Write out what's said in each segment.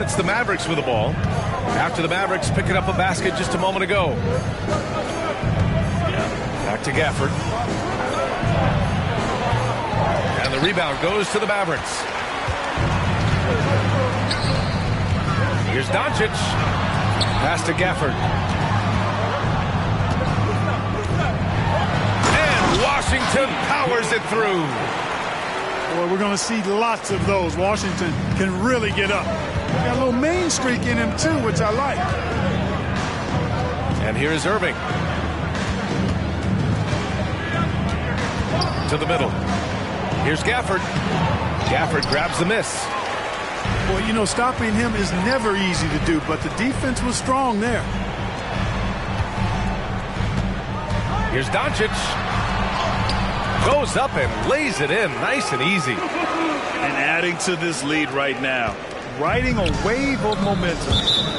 It's the Mavericks with the ball. After the Mavericks picking up a basket just a moment ago. Back to Gafford. And the rebound goes to the Mavericks. Here's Doncic. Pass to Gafford. And Washington powers it through. Well, we're going to see lots of those. Washington can really get up. Got a little main streak in him, too, which I like. And here is Irving. To the middle. Here's Gafford. Gafford grabs the miss. Well, you know, stopping him is never easy to do, but the defense was strong there. Here's Doncic. Goes up and lays it in nice and easy. And adding to this lead right now. Riding a wave of momentum.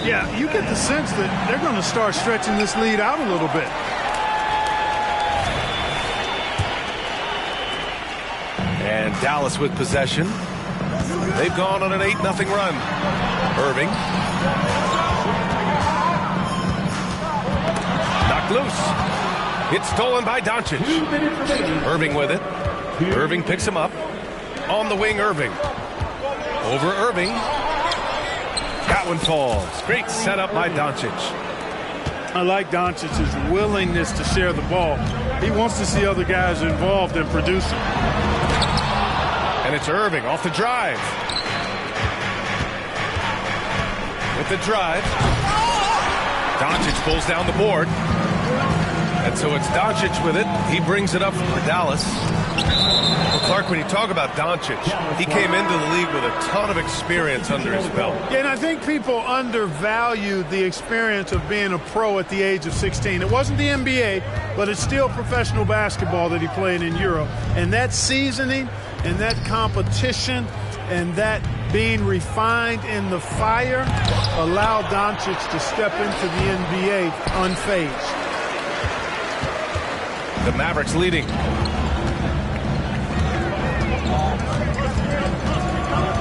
Yeah, you get the sense that they're going to start stretching this lead out a little bit. And Dallas with possession. They've gone on an 8-0 run. Irving. Knocked loose. It's stolen by Doncic. Irving with it. Irving picks him up. On the wing, Irving. Over Irving. That one falls. Great setup by Doncic. I like Doncic's willingness to share the ball. He wants to see other guys involved in producing. And it's Irving off the drive. With the drive. Doncic pulls down the board. And so it's Doncic with it. He brings it up for Dallas. Well, Clark, when you talk about Doncic, he came into the league with a ton of experience under his belt. Yeah, and I think people undervalue the experience of being a pro at the age of 16. It wasn't the NBA, but it's still professional basketball that he played in Europe. And that seasoning and that competition and that being refined in the fire allowed Doncic to step into the NBA unfazed. The Mavericks leading.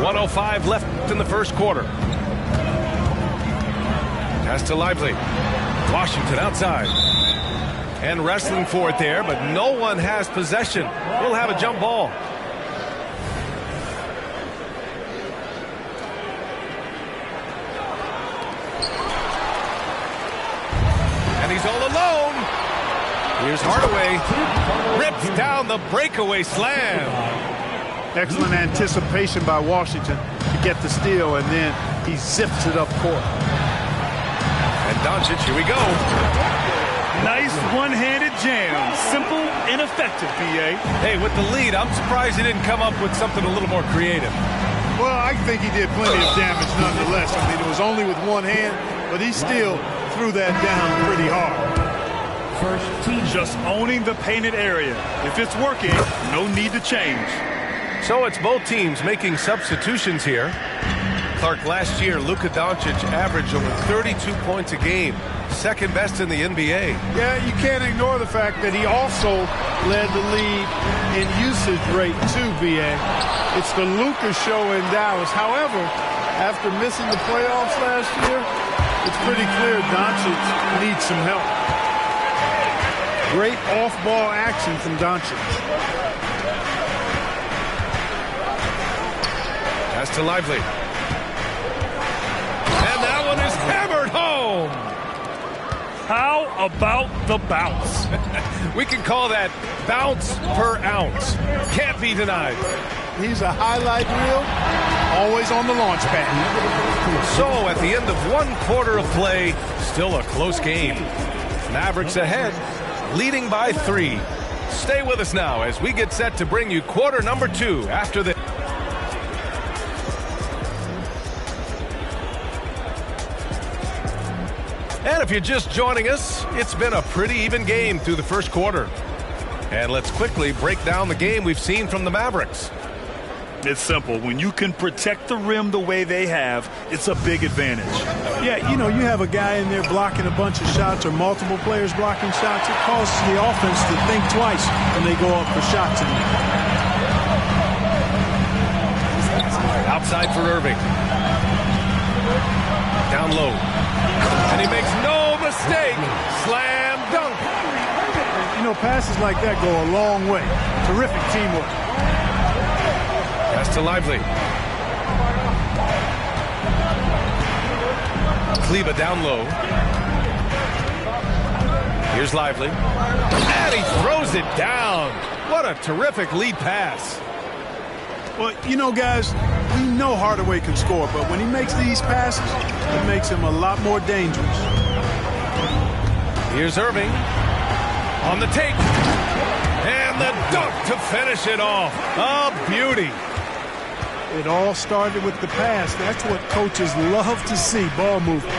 1:05 left in the first quarter. Pass to Lively. Washington outside. And wrestling for it there, but no one has possession. We'll have a jump ball. And he's all alone. Here's Hardaway. Rips down the breakaway slam. Excellent anticipation by Washington to get the steal, and then he zips it up court. And Doncic, here we go. Nice one-handed jam. Simple and effective, B.A. Hey, with the lead, I'm surprised he didn't come up with something a little more creative. Well, I think he did plenty of damage nonetheless. I mean, it was only with one hand, but he still threw that down pretty hard. First team. Just owning the painted area. If it's working, no need to change. So it's both teams making substitutions here. Clark, last year, Luka Doncic averaged over 32 points a game. Second best in the NBA. Yeah, you can't ignore the fact that he also led the league in usage rate too, B.A. It's the Luka show in Dallas. However, after missing the playoffs last year, it's pretty clear Doncic needs some help. Great off-ball action from Doncic. Pass to Lively. And that one is hammered home. How about the bounce? We can call that bounce per ounce. Can't be denied. He's a highlight reel, always on the launch pad. So at the end of one quarter of play, still a close game. Mavericks ahead, leading by 3. Stay with us now as we get set to bring you quarter number 2 after this. And if you're just joining us, it's been a pretty even game through the first quarter. And let's quickly break down the game we've seen from the Mavericks. It's simple. When you can protect the rim the way they have, it's a big advantage. Yeah, you know, you have a guy in there blocking a bunch of shots or multiple players blocking shots. It causes the offense to think twice when they go up for shots. Outside for Irving. down low. And he makes no mistake. Slam dunk. You know, passes like that go a long way. Terrific teamwork. Pass to Lively. Kleber down low. Here's Lively. And he throws it down. What a terrific lead pass. Well, you know, guys, we know Hardaway can score, but when he makes these passes, it makes him a lot more dangerous. Here's Irving on the take. And the dunk to finish it off. A beauty. It all started with the pass. That's what coaches love to see, ball movement.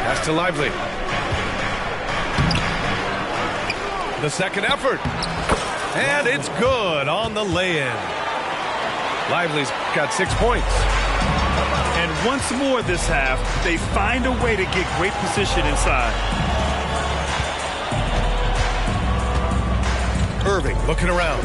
Pass to Lively. The second effort. And it's good on the lay-in. Lively's got 6 points. And once more this half, they find a way to get great position inside. Irving looking around.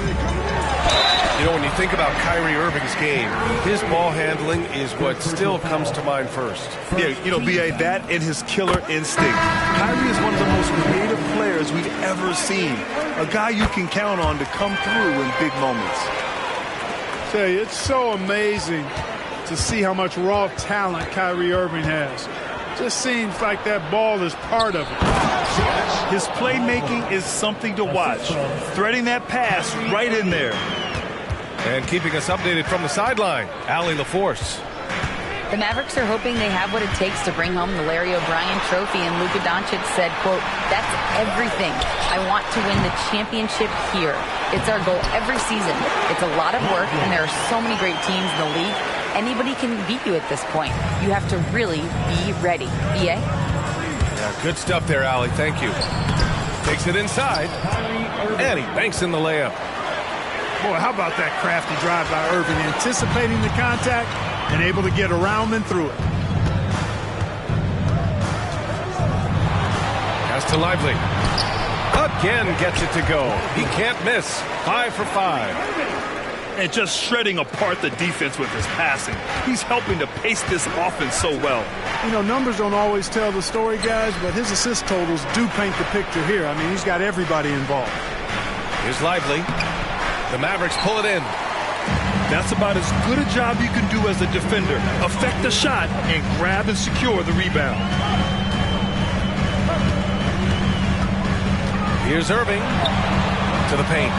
You know, when you think about Kyrie Irving's game, his ball handling is what still comes to mind first. Yeah, you know, B.A., that and his killer instinct. Kyrie is one of the most creative players we've ever seen. A guy you can count on to come through in big moments. I tell you, it's so amazing to see how much raw talent Kyrie Irving has. Just seems like that ball is part of it. His playmaking is something to watch. Threading that pass right in there. And keeping us updated from the sideline, Allie LaForce. The Mavericks are hoping they have what it takes to bring home the Larry O'Brien trophy, and Luka Doncic said, quote, "That's everything. I want to win the championship here. It's our goal every season. It's a lot of work, and there are so many great teams in the league. Anybody can beat you at this point. You have to really be ready." B.A.? Yeah, good stuff there, Allie. Thank you. Takes it inside, and he banks in the layup. Boy, how about that crafty drive by Irving, anticipating the contact and able to get around and through it. Pass to Lively. Again gets it to go. He can't miss. 5 for 5. And just shredding apart the defense with his passing. He's helping to pace this offense so well. You know, numbers don't always tell the story, guys, but his assist totals do paint the picture here. I mean, he's got everybody involved. Here's Lively. The Mavericks pull it in. That's about as good a job you can do as a defender. Affect the shot and grab and secure the rebound. Here's Irving to the paint.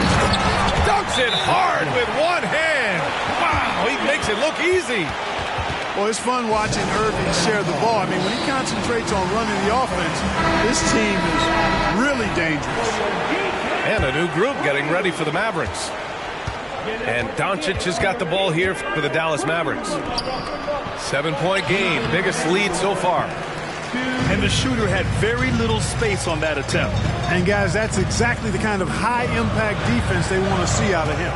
Dunks it hard with one hand. Wow, he makes it look easy. Well, it's fun watching Irving share the ball. I mean, when he concentrates on running the offense, this team is really dangerous. And a new group getting ready for the Mavericks. And Doncic has got the ball here for the Dallas Mavericks. 7-point game, biggest lead so far. And the shooter had very little space on that attempt. And, guys, that's exactly the kind of high-impact defense they want to see out of him.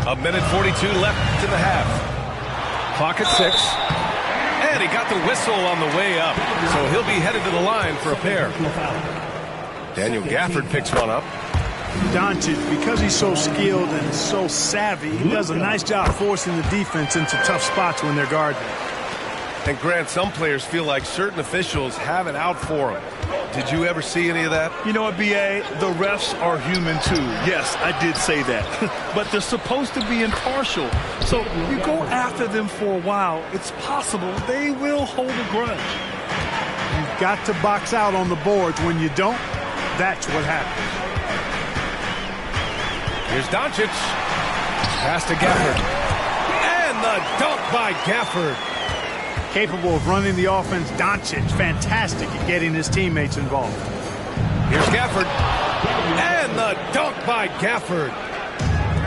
A minute 42 left in the half. Clock at 6. And he got the whistle on the way up. So he'll be headed to the line for a pair. Daniel Gafford picks one up. Doncic, because he's so skilled and so savvy, he does a nice job forcing the defense into tough spots when they're guarding. And Grant, some players feel like certain officials have it out for them. Did you ever see any of that? You know what, B.A.? The refs are human too. Yes, I did say that. But they're supposed to be impartial. So you go after them for a while, it's possible they will hold a grudge. You've got to box out on the boards. When you don't, that's what happens. Here's Doncic. Pass to Gafford. And the dunk by Gafford. Capable of running the offense, Doncic, fantastic at getting his teammates involved. Here's Gafford. And the dunk by Gafford.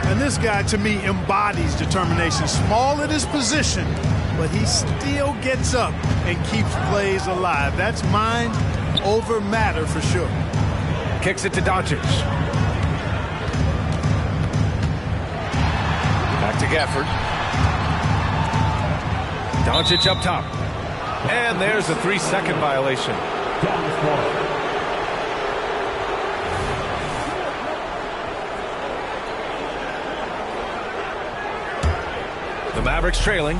And this guy, to me, embodies determination. Small at his position, but he still gets up and keeps plays alive. That's mind over matter for sure. Kicks it to Doncic. Back to Gafford. Doncic up top. And there's a 3-second violation. Mavericks trailing.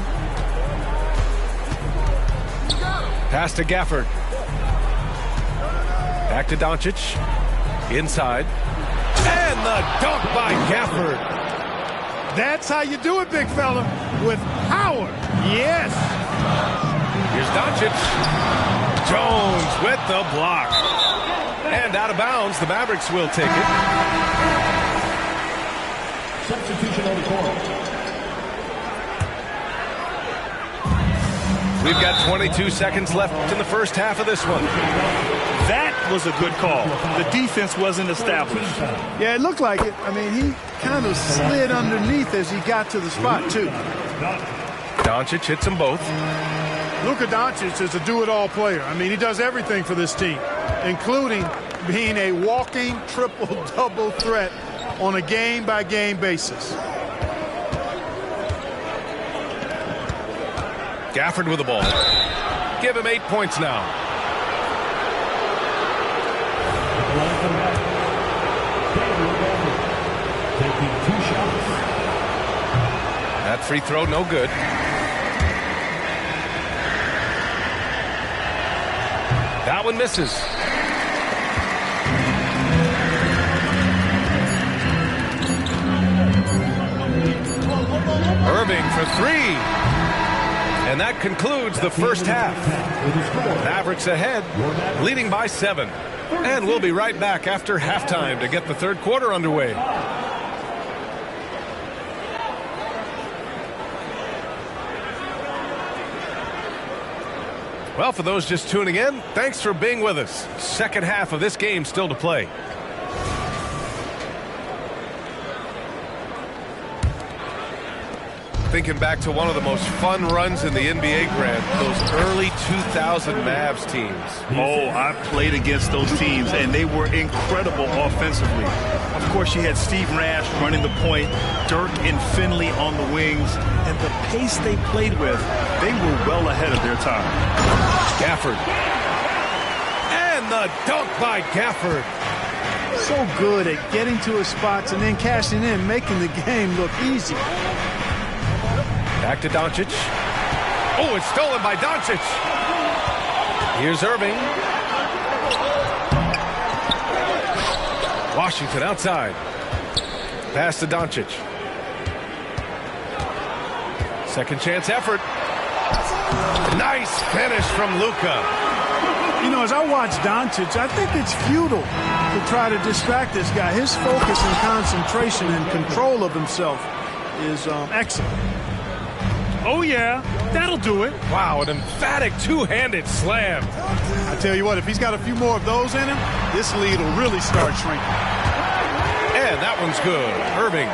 Pass to Gafford. Back to Doncic. Inside. And the dunk by Gafford. That's how you do it, big fella. With power. Yes. Here's Doncic. Jones with the block. And out of bounds, the Mavericks will take it. Substitution on the court. We've got 22 seconds left in the first half of this one. That was a good call. The defense wasn't established. Yeah, it looked like it. I mean, he kind of slid underneath as he got to the spot, too. Doncic hits them both. Luka Doncic is a do-it-all player. I mean, he does everything for this team, including being a walking triple-double threat on a game-by-game basis. Gafford with the ball. Give him 8 points now. Taking 2 shots. That free throw, no good. That one misses. Irving for 3. And that concludes the first half. Mavericks ahead, leading by 7. And we'll be right back after halftime to get the third quarter underway. Well, for those just tuning in, thanks for being with us. Second half of this game still to play. Thinking back to one of the most fun runs in the NBA, Grant, those early 2000 Mavs teams. Oh, I played against those teams, and they were incredible offensively. Of course, you had Steve Nash running the point, Dirk and Finley on the wings, and the pace they played with, they were well ahead of their time. Gafford. And the dunk by Gafford. So good at getting to his spots and then cashing in, making the game look easy. Back to Doncic. Oh, it's stolen by Doncic. Here's Irving. Washington outside. Pass to Doncic. Second chance effort. Nice finish from Luka. You know, as I watch Doncic, I think it's futile to try to distract this guy. His focus and concentration and control of himself is excellent. Oh, yeah, that'll do it. Wow, an emphatic two-handed slam. I tell you what, if he's got a few more of those in him, this lead will really start shrinking. And that one's good. Irving.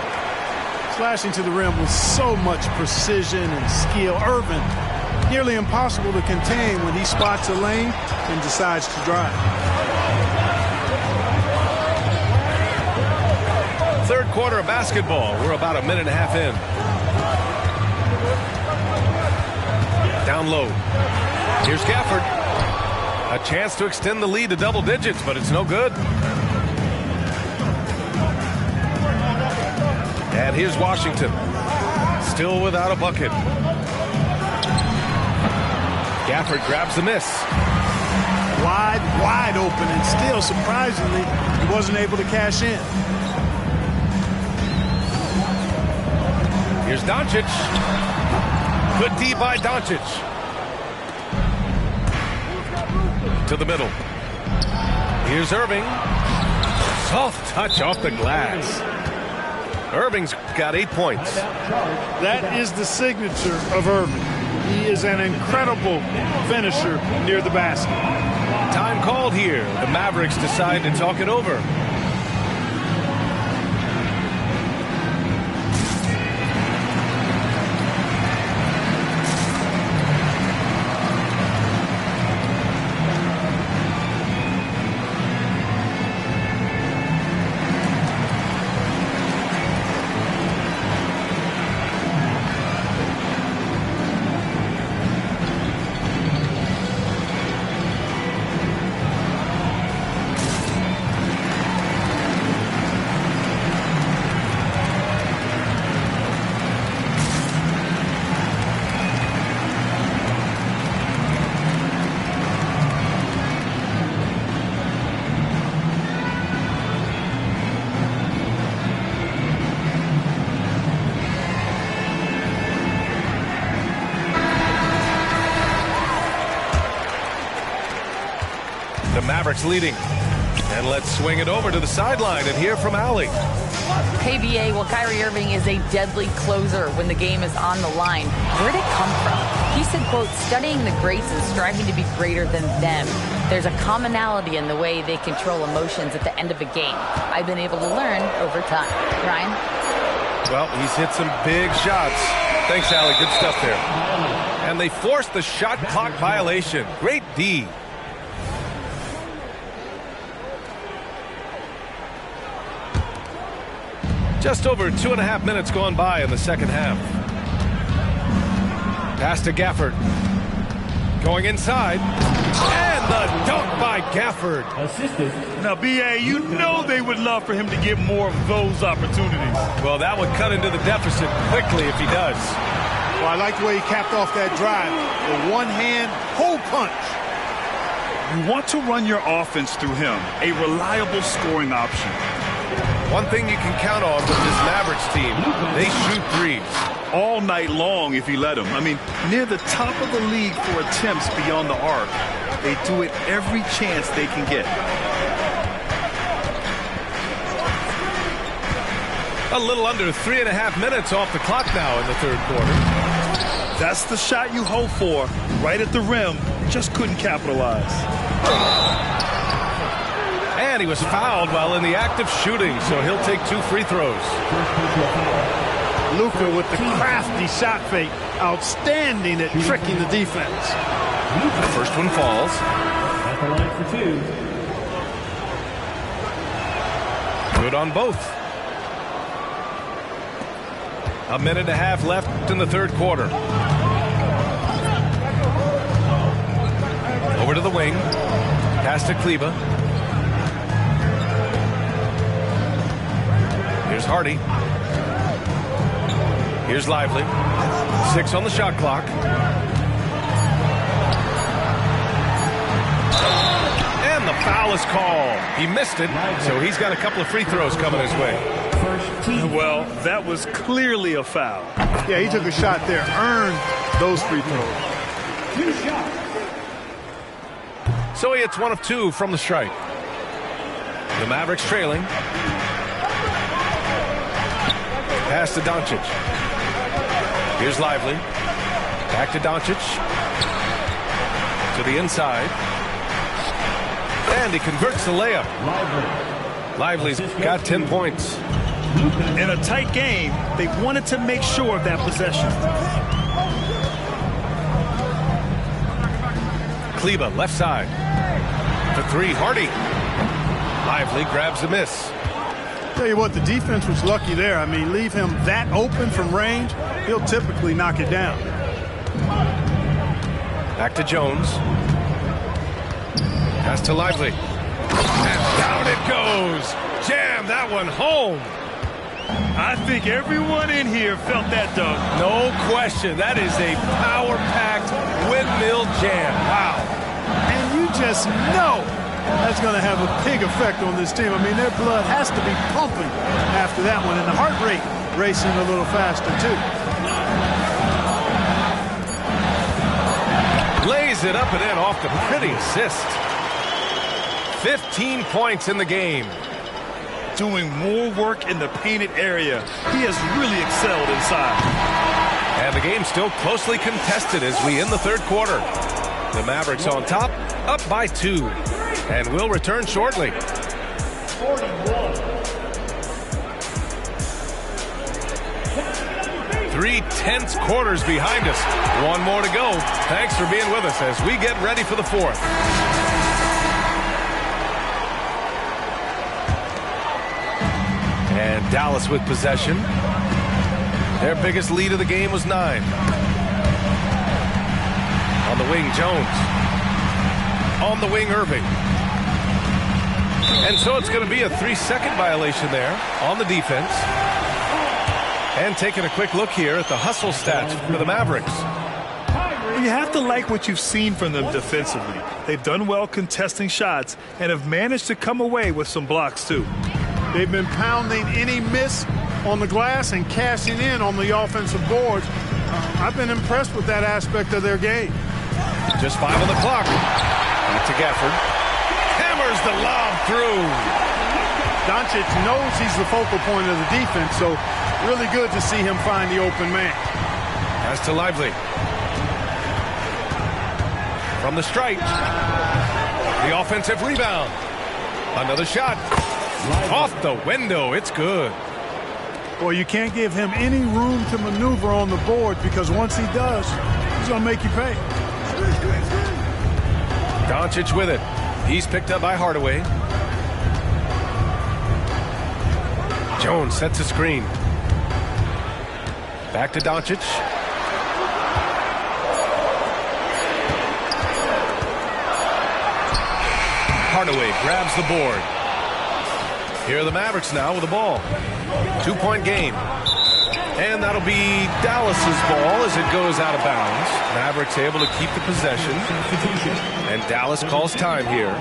Slashing to the rim with so much precision and skill. Irving, nearly impossible to contain when he spots a lane and decides to drive. Third quarter of basketball. We're about a minute and a half in. Down low. Here's Gafford. A chance to extend the lead to double digits, but it's no good. And here's Washington. Still without a bucket. Gafford grabs the miss. Wide open, and still, surprisingly, he wasn't able to cash in. Here's Doncic. Good D by Doncic. To the middle. Here's Irving. Soft touch off the glass. Irving's got 8 points. That is the signature of Irving. He is an incredible finisher near the basket. Time called here. The Mavericks decide to talk it over. Mavericks leading. And let's swing it over to the sideline and hear from Allie. Hey, BA, well, Kyrie Irving is a deadly closer when the game is on the line. Where'd it come from? He said, quote, studying the greats and striving to be greater than them. There's a commonality in the way they control emotions at the end of a game. I've been able to learn over time. Ryan? Well, he's hit some big shots. Thanks, Allie. Good stuff there. And they forced the shot clock violation. Great D. Just over 2.5 minutes gone by in the second half. Pass to Gafford. Going inside. And the dunk by Gafford. Assisted. Now, BA, you know they would love for him to get more of those opportunities. Well, that would cut into the deficit quickly if he does. Well, I like the way he capped off that drive. The one-hand hole punch. You want to run your offense through him, a reliable scoring option. One thing you can count on with this Mavericks team, they shoot threes. All night long if you let them. I mean, near the top of the league for attempts beyond the arc. They do it every chance they can get. A little under 3.5 minutes off the clock now in the third quarter. That's the shot you hope for, right at the rim. Just couldn't capitalize. And he was fouled while in the act of shooting, so he'll take 2 free throws. Luka with the crafty shot fake. Outstanding at tricking the defense. The first one falls. At the line for 2. Good on both. 1.5 minutes left in the third quarter. Over to the wing. Pass to Kleber. Here's Hardy. Here's Lively. 6 on the shot clock. And the foul is called. He missed it, so he's got a couple of free throws coming his way. Well, that was clearly a foul. Yeah, he took a shot there. Earned those free throws. 2 shots. So he hits 1 of 2 from the stripe. The Mavericks trailing. Pass to Doncic. Here's Lively. Back to Doncic. To the inside. And he converts the layup. Lively's got 10 points. In a tight game, they wanted to make sure of that possession. Kleber, left side. For 3, Hardy. Lively grabs the miss. Tell you what, the defense was lucky there. I mean, leave him that open from range, he'll typically knock it down. Back to Jones. Pass to Lively. And down it goes. Jam that one home. I think everyone in here felt that dunk. No question. That is a power-packed windmill jam. Wow. And you just know that's going to have a big effect on this team. I mean, their blood has to be pumping after that one, and the heart rate racing a little faster, too. Lays it up and in off the pretty assist. 15 points in the game. Doing more work in the painted area. He has really excelled inside. And the game's still closely contested as we end the third quarter. The Mavericks on top, up by 2. And we'll return shortly. 3 tense quarters behind us. 1 more to go. Thanks for being with us as we get ready for the fourth. And Dallas with possession. Their biggest lead of the game was 9. On the wing, Jones. On the wing, Irving. And so it's going to be a 3-second violation there on the defense. And taking a quick look here at the hustle stats for the Mavericks. You have to like what you've seen from them defensively. They've done well contesting shots and have managed to come away with some blocks too. They've been pounding any miss on the glass and cashing in on the offensive boards. I've been impressed with that aspect of their game. Just 5 on the clock. Back to Gafford. hammers the lob through. Doncic knows he's the focal point of the defense, so really good to see him find the open man. Pass to Lively. From the stripe. The offensive rebound. Another shot. Off the window. It's good. Well, you can't give him any room to maneuver on the board because once he does, he's going to make you pay. Doncic with it. He's picked up by Hardaway. Jones sets a screen. Back to Doncic. Hardaway grabs the board. Here are the Mavericks now with the ball. 2-point game. And that'll be Dallas's ball as it goes out of bounds. Mavericks able to keep the possession. And Dallas calls time here.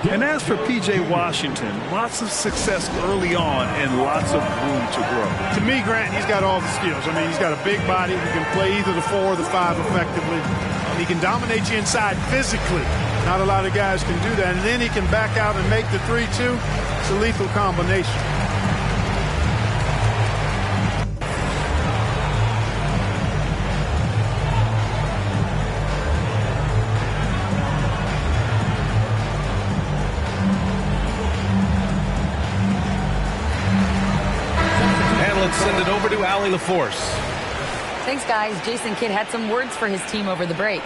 And as for P.J. Washington, lots of success early on and lots of room to grow. To me, Grant, he's got all the skills. I mean, he's got a big body. He can play either the 4 or the 5 effectively. And he can dominate you inside physically. Not a lot of guys can do that. And then he can back out and make the 3-2. It's a lethal combination. Send it over to Allie LaForce. Thanks, guys. Jason Kidd had some words for his team over the break.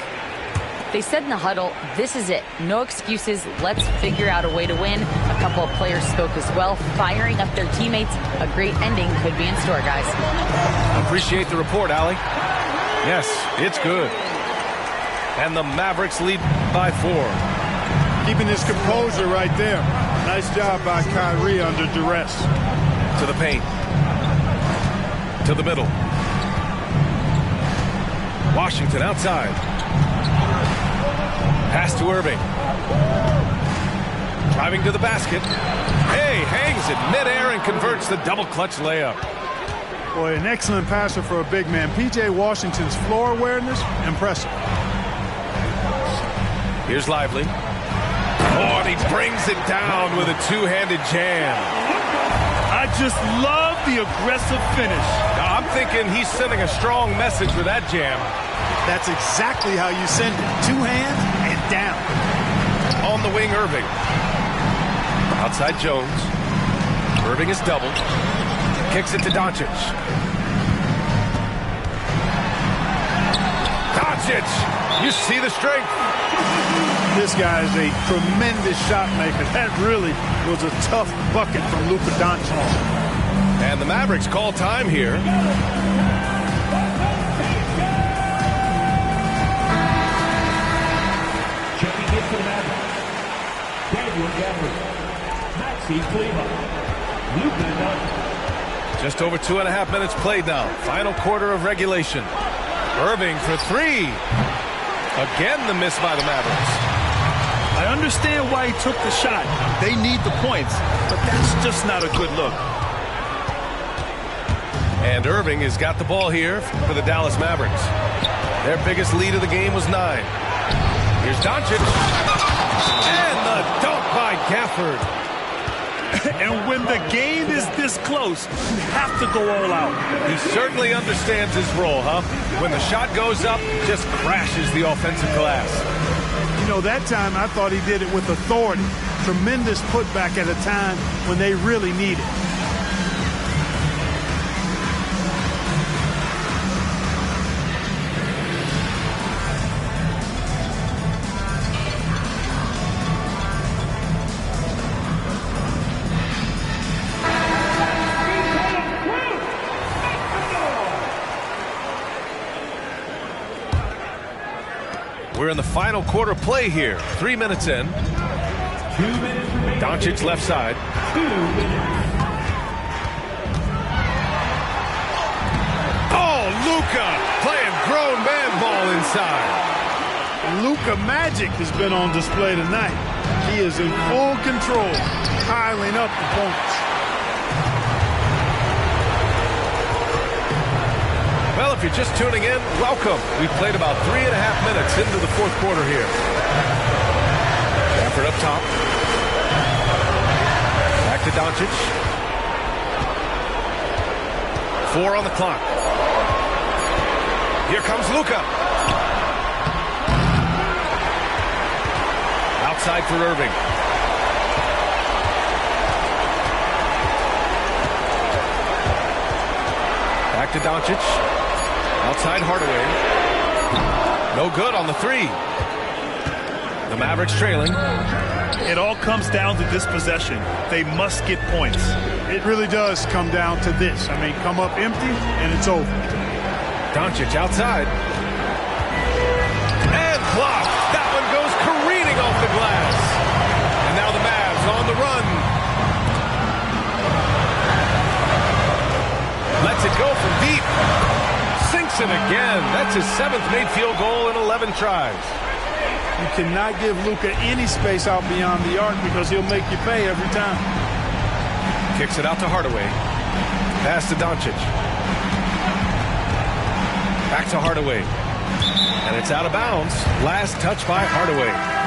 They said in the huddle, this is it. No excuses. Let's figure out a way to win. A couple of players spoke as well, firing up their teammates. A great ending could be in store, guys. Appreciate the report, Allie. Yes, it's good. And the Mavericks lead by 4. Keeping his composure right there. Nice job by Kyrie under duress. To the paint. To the middle. Washington outside. Pass to Irving. Driving to the basket. Hey, hangs it midair and converts the double clutch layup. Boy, an excellent passer for a big man. P.J. Washington's floor awareness, impressive. Here's Lively. Oh, and he brings it down with a two-handed jam. I just love the aggressive finish. Now, I'm thinking he's sending a strong message with that jam. That's exactly how you send it. 2 hands and down. On the wing, Irving. Outside Jones. Irving is doubled. Kicks it to Doncic. Doncic! You see the strength. This guy is a tremendous shot maker. That really was a tough bucket from Luka Doncic. And the Mavericks call time here. Checking in for the Mavericks. Daniel Gafford. Maxi Kleber. Luka Doncic. Just over 2.5 minutes played now. Final quarter of regulation. Irving for 3. Again, the miss by the Mavericks. I understand why he took the shot. They need the points, but that's just not a good look. And Irving has got the ball here for the Dallas Mavericks. Their biggest lead of the game was 9. Here's Doncic. And the dunk by Gafford. And when the game is this close, you have to go all out. He certainly understands his role, huh? When the shot goes up, just crashes the offensive glass. You know, that time I thought he did it with authority. Tremendous putback at a time when they really need it. We're in the final quarter play here. 3 minutes in. 2 minutes remaining. Doncic left side. 2 minutes. Oh, Luka playing grown man ball inside. Luka Magic has been on display tonight. He is in full control, piling up the points. Well, if you're just tuning in, welcome. We've played about 3.5 minutes into the fourth quarter here. Gafford up top. Back to Doncic. 4 on the clock. Here comes Luka. Outside for Irving. Back to Doncic. Outside Hardaway. No good on the 3. The Mavericks trailing. It all comes down to this possession. They must get points. It really does come down to this. I mean, come up empty, and it's over. Doncic outside. And blocked. That one goes careening off the glass. And now the Mavs on the run. Lets it go from deep. Sinks it again. That's his 7th made field goal in 11 tries. You cannot give Luka any space out beyond the arc because he'll make you pay every time. Kicks it out to Hardaway. Pass to Doncic. Back to Hardaway. And it's out of bounds. Last touch by Hardaway.